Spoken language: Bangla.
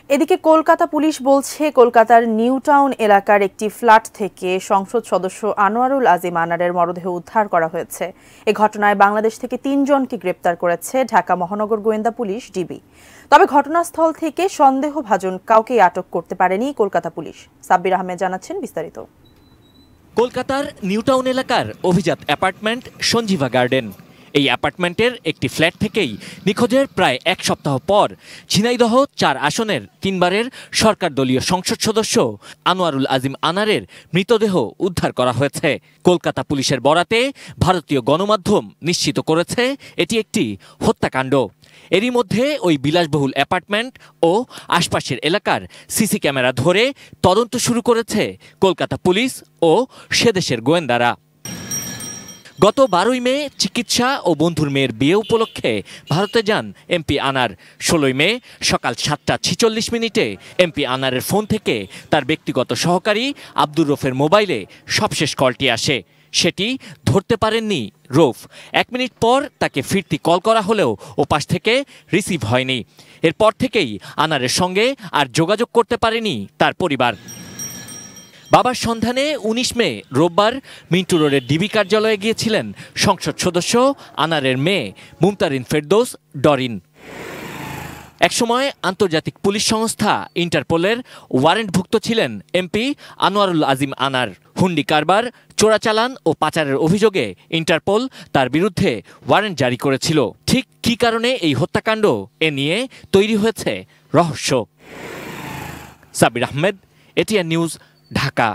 এদিকে কলকাতা পুলিশ বলছে, কলকাতার নিউ টাউন এলাকার একটি ফ্ল্যাট থেকে সংসদ সদস্য আনোয়ারুল আজিম আনারের মরদেহ উদ্ধার করা হয়েছে। এ ঘটনায় বাংলাদেশ থেকে ৩ জনকে গ্রেপ্তার করেছে ঢাকা মহানগর গোয়েন্দা পুলিশ ডিবি। তবে ঘটনাস্থল থেকে সন্দেহভাজন কাউকেই আটক করতে পারেনি কলকাতা পুলিশ। সাব্বির আহমেদ জানাচ্ছেন বিস্তারিত। কলকাতার নিউ টাউন এলাকার অভিজাত অ্যাপার্টমেন্ট সঞ্জীভা গার্ডেন। এই অ্যাপার্টমেন্টের একটি ফ্ল্যাট থেকেই নিখোঁজের প্রায় ১ সপ্তাহ পর ঝিনাইদহ ৪ আসনের ৩ বারের সরকার দলীয় সংসদ সদস্য আনোয়ারুল আজিম আনারের মৃতদেহ উদ্ধার করা হয়েছে। কলকাতা পুলিশের বরাতে ভারতীয় গণমাধ্যম নিশ্চিত করেছে এটি একটি হত্যাকাণ্ড। এরই মধ্যে ওই বিলাসবহুল অ্যাপার্টমেন্ট ও আশপাশের এলাকার সিসি ক্যামেরা ধরে তদন্ত শুরু করেছে কলকাতা পুলিশ ও সেদেশের গোয়েন্দারা। গত ১২ই মে চিকিৎসা ও বন্ধুর মেয়ের বিয়ে উপলক্ষে ভারতে যান এমপি আনার। ১৬ই মে সকাল ৭টা ৪৬ এমপি আনারের ফোন থেকে তার ব্যক্তিগত সহকারী আব্দুর রৌফের মোবাইলে সবশেষ কলটি আসে। সেটি ধরতে পারেননি রৌফ। ১ মিনিট পর তাকে ফিরতি কল করা হলেও ওপাশ থেকে রিসিভ হয়নি। এরপর থেকেই আনারের সঙ্গে আর যোগাযোগ করতে পারেনি তার পরিবার। বাবার সন্ধানে ১৯ মে রোববার মিন্টু রোডের ডিবি কার্যালয়ে গিয়েছিলেন সংসদ সদস্য আনারের মেয়ে মুমতারিন ফেরদৌস ডরিন। একসময় আন্তর্জাতিক পুলিশ সংস্থা ইন্টারপোলের ওয়ারেন্টভুক্ত ছিলেন এমপি আনোয়ারুল আজিম আনার। হুন্ডি কারবার, চোরাচালান ও পাচারের অভিযোগে ইন্টারপোল তার বিরুদ্ধে ওয়ারেন্ট জারি করেছিল। ঠিক কী কারণে এই হত্যাকাণ্ড, এ নিয়ে তৈরি হয়েছে রহস্য। Sabbir Ahmed, ATN news, Dhaka.